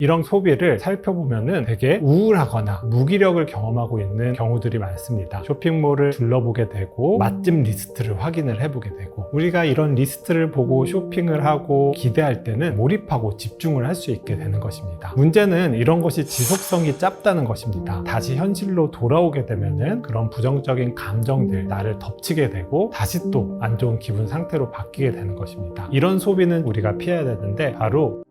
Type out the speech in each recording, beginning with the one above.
이런 소비를 살펴보면은 되게 우울하거나 무기력을 경험하고 있는 경우들이 많습니다. 쇼핑몰을 둘러보게 되고 맛집 리스트를 확인을 해보게 되고, 우리가 이런 리스트를 보고 쇼핑을 하고 기대할 때는 몰입하고 집중을 할 수 있게 되는 것입니다. 문제는 이런 것이 지속성이 짧다는 것입니다. 다시 현실로 돌아오게 되면은 그런 부정적인 감정들, 나를 덮치게 되고 다시 또 안 좋은 기분 상태로 바뀌게 되는 것입니다. 이런 소비는 우리가 피해야 되는데, 바로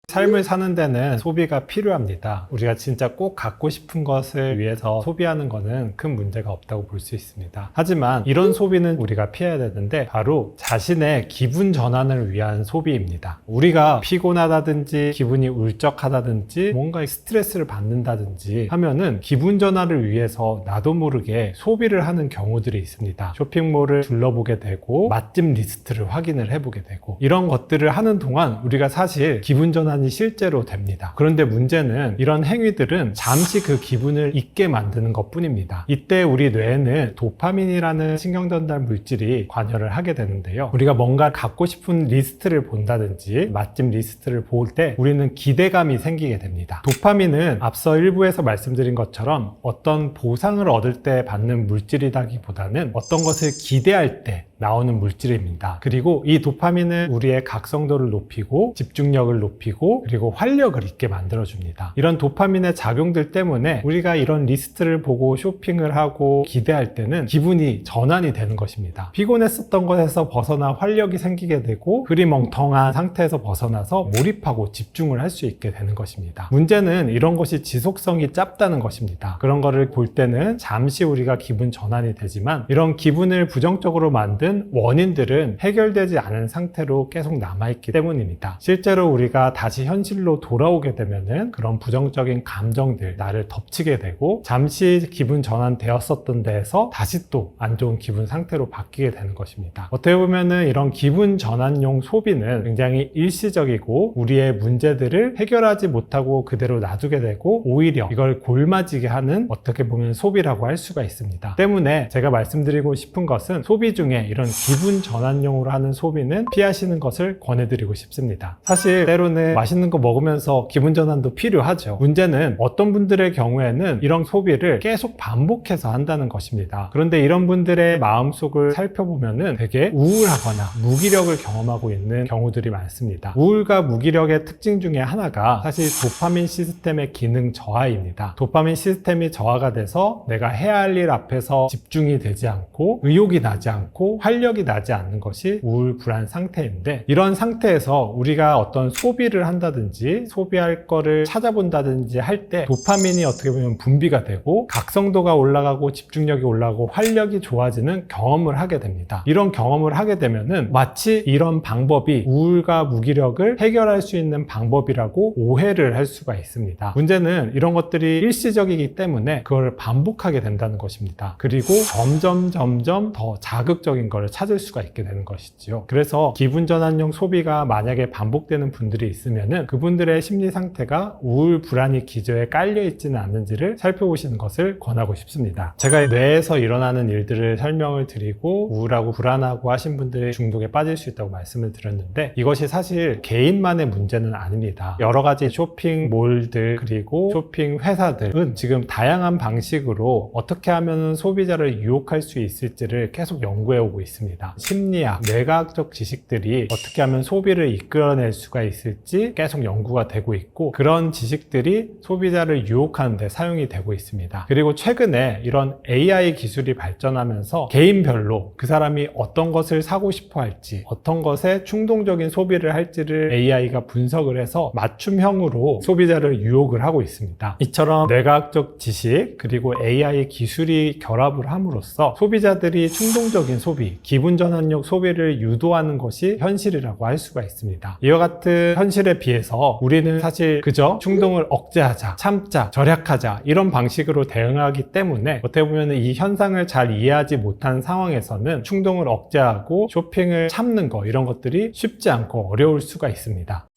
삶을 사는 데는 소비가 필요합니다. 우리가 진짜 꼭 갖고 싶은 것을 위해서 소비하는 것은 큰 문제가 없다고 볼 수 있습니다. 하지만 이런 소비는 우리가 피해야 되는데, 바로 자신의 기분 전환을 위한 소비입니다. 우리가 피곤하다든지 기분이 울적하다든지 뭔가 스트레스를 받는다든지 하면은 기분 전환을 위해서 나도 모르게 소비를 하는 경우들이 있습니다. 쇼핑몰을 둘러보게 되고 맛집 리스트를 확인을 해보게 되고, 이런 것들을 하는 동안 우리가 사실 기분 전환 실제로 됩니다. 그런데 문제는 이런 행위들은 잠시 그 기분을 잊게 만드는 것 뿐입니다. 이때 우리 뇌에는 도파민이라는 신경전달 물질이 관여를 하게 되는데요. 우리가 뭔가 갖고 싶은 리스트를 본다든지 맛집 리스트를 볼 때 우리는 기대감이 생기게 됩니다. 도파민은 앞서 일부에서 말씀드린 것처럼 어떤 보상을 얻을 때 받는 물질이라기보다는 어떤 것을 기대할 때 나오는 물질입니다. 그리고 이 도파민은 우리의 각성도를 높이고 집중력을 높이고 그리고 활력을 있게 만들어줍니다. 이런 도파민의 작용들 때문에 우리가 이런 리스트를 보고 쇼핑을 하고 기대할 때는 기분이 전환이 되는 것입니다. 피곤했었던 것에서 벗어나 활력이 생기게 되고 흐리멍텅한 상태에서 벗어나서 몰입하고 집중을 할 수 있게 되는 것입니다. 문제는 이런 것이 지속성이 짧다는 것입니다. 그런 거를 볼 때는 잠시 우리가 기분 전환이 되지만, 이런 기분을 부정적으로 만든 원인들은 해결되지 않은 상태로 계속 남아있기 때문입니다. 실제로 우리가 다시 현실로 돌아오게 되면은 그런 부정적인 감정들, 나를 덮치게 되고 잠시 기분 전환되었었던 데에서 다시 또 안 좋은 기분 상태로 바뀌게 되는 것입니다. 어떻게 보면은 이런 기분 전환용 소비는 굉장히 일시적이고 우리의 문제들을 해결하지 못하고 그대로 놔두게 되고 오히려 이걸 골마지게 하는, 어떻게 보면 소비라고 할 수가 있습니다. 때문에 제가 말씀드리고 싶은 것은, 소비 중에 이런 기분 전환용으로 하는 소비는 피하시는 것을 권해드리고 싶습니다. 사실 때로는 맛있는 거 먹으면서 기분 전환도 필요하죠. 문제는 어떤 분들의 경우에는 이런 소비를 계속 반복해서 한다는 것입니다. 그런데 이런 분들의 마음속을 살펴보면은 되게 우울하거나 무기력을 경험하고 있는 경우들이 많습니다. 우울과 무기력의 특징 중에 하나가 사실 도파민 시스템의 기능 저하입니다. 도파민 시스템이 저하가 돼서 내가 해야 할 일 앞에서 집중이 되지 않고 의욕이 나지 않고 활력이 나지 않는 것이 우울 불안 상태인데, 이런 상태에서 우리가 어떤 소비를 한다든지 소비할 거를 찾아본다든지 할 때 도파민이 어떻게 보면 분비가 되고 각성도가 올라가고 집중력이 올라가고 활력이 좋아지는 경험을 하게 됩니다. 이런 경험을 하게 되면은 마치 이런 방법이 우울과 무기력을 해결할 수 있는 방법이라고 오해를 할 수가 있습니다. 문제는 이런 것들이 일시적이기 때문에 그걸 반복하게 된다는 것입니다. 그리고 점점 더 자극적인 걸 찾을 수가 있게 되는 것이죠. 그래서 기분 전환용 소비가 만약에 반복되는 분들이 있으면은 그분들의 심리 상태가 우울, 불안이 기저에 깔려 있지는 않는지를 살펴보시는 것을 권하고 싶습니다. 제가 뇌에서 일어나는 일들을 설명을 드리고 우울하고 불안하고 하신 분들이 중독에 빠질 수 있다고 말씀을 드렸는데, 이것이 사실 개인만의 문제는 아닙니다. 여러 가지 쇼핑몰들 그리고 쇼핑 회사들은 지금 다양한 방식으로 어떻게 하면 소비자를 유혹할 수 있을지를 계속 연구해 오고 있습니다. 심리학, 뇌과학적 지식들이 어떻게 하면 소비를 이끌어낼 수가 있을지 계속 연구가 되고 있고, 그런 지식들이 소비자를 유혹하는 데 사용이 되고 있습니다. 그리고 최근에 이런 AI 기술이 발전하면서 개인별로 그 사람이 어떤 것을 사고 싶어 할지, 어떤 것에 충동적인 소비를 할지를 AI가 분석을 해서 맞춤형으로 소비자를 유혹을 하고 있습니다. 이처럼 뇌과학적 지식 그리고 AI 기술이 결합을 함으로써 소비자들이 충동적인 소비, 기분 전환용 소비를 유도하는 것이 현실이라고 할 수가 있습니다. 이와 같은 현실에 비해서 우리는 사실 그저 충동을 억제하자, 참자, 절약하자 이런 방식으로 대응하기 때문에 어떻게 보면 이 현상을 잘 이해하지 못한 상황에서는 충동을 억제하고 쇼핑을 참는 거, 이런 것들이 쉽지 않고 어려울 수가 있습니다.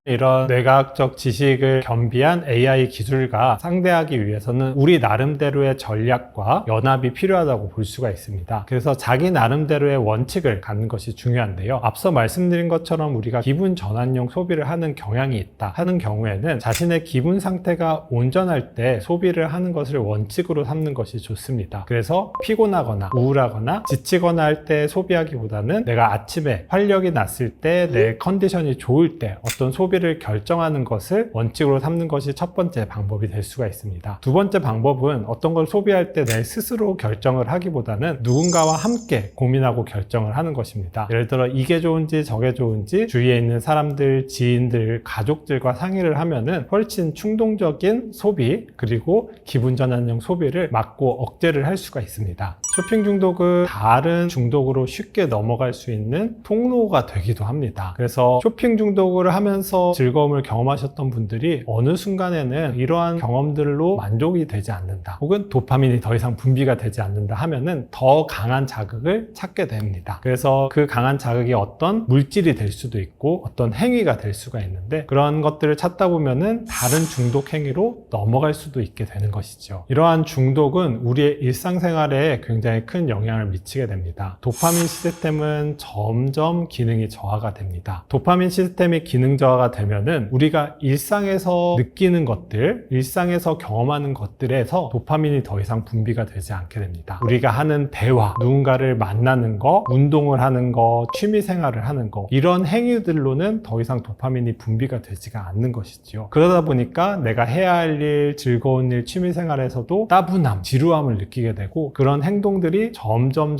이런 뇌과학적 지식을 겸비한 AI 기술과 상대하기 위해서는 우리 나름대로의 전략과 연합이 필요하다고 볼 수가 있습니다. 그래서 자기 나름대로의 원칙을 갖는 것이 중요한데요. 앞서 말씀드린 것처럼 우리가 기분 전환용 소비를 하는 경향이 있다 하는 경우에는 자신의 기분 상태가 온전할 때 소비를 하는 것을 원칙으로 삼는 것이 좋습니다. 그래서 피곤하거나 우울하거나 지치거나 할 때 소비하기보다는 내가 아침에 활력이 났을 때 내 컨디션이 좋을 때 어떤 소비를 결정하는 것을 원칙으로 삼는 것이 첫 번째 방법이 될 수가 있습니다. 두 번째 방법은 어떤 걸 소비할 때 내 스스로 결정을 하기보다는 누군가와 함께 고민하고 결정을 하는 것입니다. 예를 들어 이게 좋은지 저게 좋은지 주위에 있는 사람들, 지인들, 가족들과 상의를 하면은 훨씬 충동적인 소비 그리고 기분 전환형 소비를 막고 억제를 할 수가 있습니다. 쇼핑 중독은 다른 중독으로 쉽게 넘어갈 수 있는 통로가 되기도 합니다. 그래서 쇼핑 중독을 하면서 즐거움을 경험하셨던 분들이 어느 순간에는 이러한 경험들로 만족이 되지 않는다 혹은 도파민이 더 이상 분비가 되지 않는다 하면은 더 강한 자극을 찾게 됩니다. 그래서 그 강한 자극이 어떤 물질이 될 수도 있고 어떤 행위가 될 수가 있는데 그런 것들을 찾다 보면은 다른 중독 행위로 넘어갈 수도 있게 되는 것이죠. 이러한 중독은 우리의 일상생활에 굉장히 큰 영향을 미치게 됩니다. 도파민 시스템은 점점 기능이 저하가 됩니다. 도파민 시스템이 기능 저하가 되면은 우리가 일상에서 느끼는 것들, 일상에서 경험하는 것들에서 도파민이 더 이상 분비가 되지 않게 됩니다. 우리가 하는 대화, 누군가를 만나는 거, 운동을 하는 거, 취미 생활을 하는 거 이런 행위들로는 더 이상 도파민이 분비가 되지가 않는 것이지요. 그러다 보니까 내가 해야 할 일, 즐거운 일, 취미 생활에서도 따분함, 지루함을 느끼게 되고 그런 행동들이 점점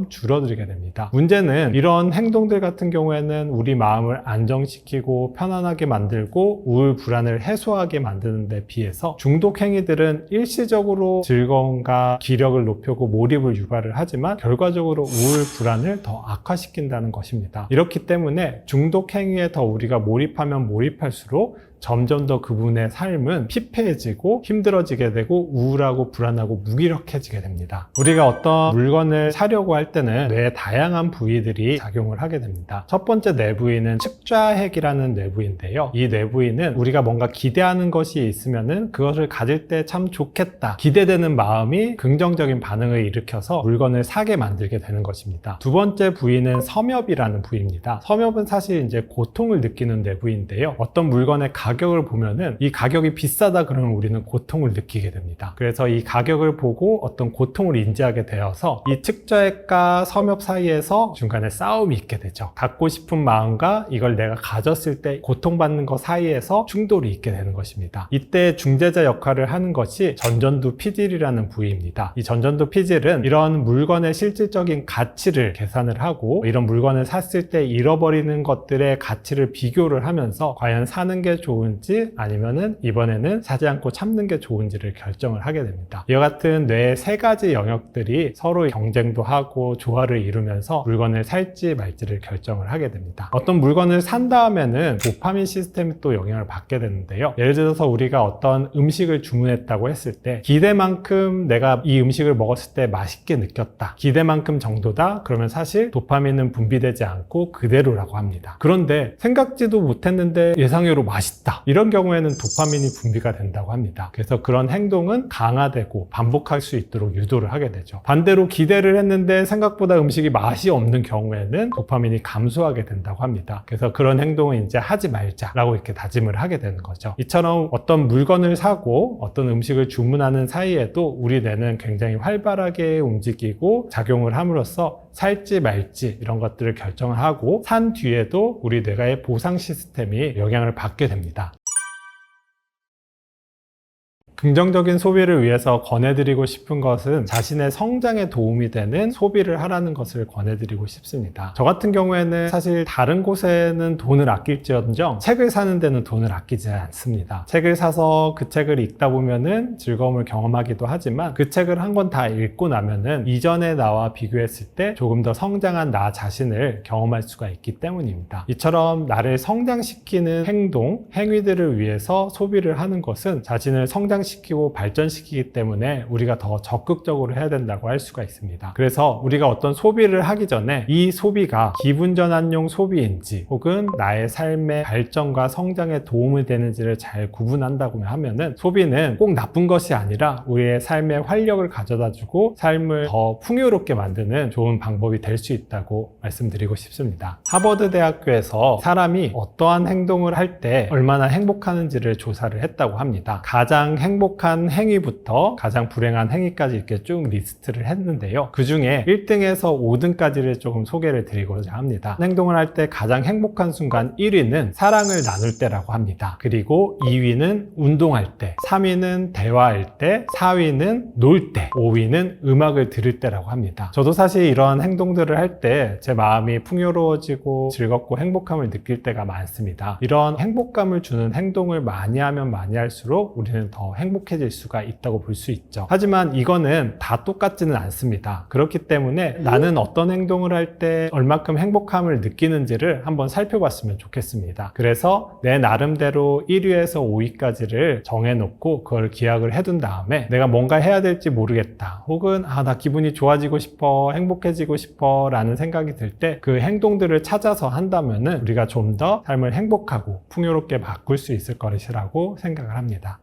줄어들게 됩니다. 문제는 이런 행동들 같은 경우에는 우리 마음을 안정시키고 편안하게 만들고 우울, 불안을 해소하게 만드는 데 비해서 중독 행위들은 일시적으로 즐거움과 기력을 높이고 몰입을 유발을 하지만 결과적으로 우울, 불안을 더 악화시킨다는 것입니다. 이렇기 때문에 중독 행위에 더 우리가 몰입하면 몰입할수록 점점 더 그분의 삶은 피폐해지고 힘들어지게 되고 우울하고 불안하고 무기력해지게 됩니다. 우리가 어떤 물건을 사려고 할 때는 뇌의 다양한 부위들이 작용을 하게 됩니다. 첫 번째 뇌부위는 측좌핵이라는 뇌부위인데요. 이 뇌부위는 우리가 뭔가 기대하는 것이 있으면은 그것을 가질 때 참 좋겠다 기대되는 마음이 긍정적인 반응을 일으켜서 물건을 사게 만들게 되는 것입니다. 두 번째 부위는 섬엽이라는 부위입니다. 섬엽은 사실 이제 고통을 느끼는 뇌부위인데요. 어떤 물건의 가격을 보면은 이 가격이 비싸다 그러면 우리는 고통을 느끼게 됩니다. 그래서 이 가격을 보고 어떤 고통을 인지하게 되어서 이 측좌핵과 섬엽 사이에서 중간에 싸움이 있게 되죠. 갖고 싶은 마음과 이걸 내가 가졌을 때 고통받는 것 사이에서 충돌이 있게 되는 것입니다. 이때 중재자 역할을 하는 것이 전전두 피질이라는 부위입니다. 이 전전두 피질은 이런 물건의 실질적인 가치를 계산을 하고 이런 물건을 샀을 때 잃어버리는 것들의 가치를 비교를 하면서 과연 사는 게 좋은지 아니면은 이번에는 사지 않고 참는 게 좋은지를 결정을 하게 됩니다. 이와 같은 뇌의 세 가지 영역들이 서로 경쟁도 하고 조화를 이루면서 물건을 살지 말지를 결정을 하게 됩니다. 어떤 물건을 산 다음에는 도파민 시스템이 또 영향을 받게 되는데요. 예를 들어서 우리가 어떤 음식을 주문했다고 했을 때 기대만큼 내가 이 음식을 먹었을 때 맛있게 느꼈다. 기대만큼 정도다. 그러면 사실 도파민은 분비되지 않고 그대로라고 합니다. 그런데 생각지도 못했는데 예상외로 맛있다. 이런 경우에는 도파민이 분비가 된다고 합니다. 그래서 그런 행동은 강화되고 반복할 수 있도록 유도를 하게 되죠. 반대로 기대를 했는데 생각보다 음식이 맛이 없는 경우에는 도파민이 감소하게 된다고 합니다. 그래서 그런 행동은 이제 하지 말자라고 이렇게 다짐을 하게 되는 거죠. 이처럼 어떤 물건을 사고 어떤 음식을 주문하는 사이에도 우리 뇌는 굉장히 활발하게 움직이고 작용을 함으로써 살지 말지 이런 것들을 결정을 하고 산 뒤에도 우리 뇌의 보상 시스템이 영향을 받게 됩니다. 긍정적인 소비를 위해서 권해드리고 싶은 것은 자신의 성장에 도움이 되는 소비를 하라는 것을 권해드리고 싶습니다. 저 같은 경우에는 사실 다른 곳에는 돈을 아낄지언정 책을 사는 데는 돈을 아끼지 않습니다. 책을 사서 그 책을 읽다 보면은 즐거움을 경험하기도 하지만 그 책을 한 권 다 읽고 나면은 이전의 나와 비교했을 때 조금 더 성장한 나 자신을 경험할 수가 있기 때문입니다. 이처럼 나를 성장시키는 행동, 행위들을 위해서 소비를 하는 것은 자신을 성장시키는 성장시키고 발전시키기 때문에 우리가 더 적극적으로 해야 된다고 할 수가 있습니다. 그래서 우리가 어떤 소비를 하기 전에 이 소비가 기분 전환용 소비인지 혹은 나의 삶의 발전과 성장에 도움이 되는지를 잘 구분한다고 하면은 소비는 꼭 나쁜 것이 아니라 우리의 삶에 활력을 가져다주고 삶을 더 풍요롭게 만드는 좋은 방법이 될 수 있다고 말씀드리고 싶습니다. 하버드 대학교에서 사람이 어떠한 행동을 할 때 얼마나 행복하는지를 조사를 했다고 합니다. 가장 행복한 행위부터 가장 불행한 행위까지 이렇게 쭉 리스트를 했는데요. 그 중에 1등에서 5등까지를 조금 소개를 드리고자 합니다. 행동을 할 때 가장 행복한 순간 1위는 사랑을 나눌 때라고 합니다. 그리고 2위는 운동할 때, 3위는 대화할 때, 4위는 놀 때, 5위는 음악을 들을 때라고 합니다. 저도 사실 이런 행동들을 할 때 제 마음이 풍요로워지고 즐겁고 행복함을 느낄 때가 많습니다. 이런 행복감을 주는 행동을 많이 하면 많이 할수록 우리는 더 행복해질 수가 있다고 볼 수 있죠. 하지만 이거는 다 똑같지는 않습니다. 그렇기 때문에 나는 어떤 행동을 할 때 얼마큼 행복함을 느끼는지를 한번 살펴봤으면 좋겠습니다. 그래서 내 나름대로 1위에서 5위까지를 정해놓고 그걸 기약을 해둔 다음에 내가 뭔가 해야 될지 모르겠다 혹은 나 기분이 좋아지고 싶어, 행복해지고 싶어 라는 생각이 들 때 그 행동들을 찾아서 한다면은 우리가 좀 더 삶을 행복하고 풍요롭게 바꿀 수 있을 것이라고 생각을 합니다.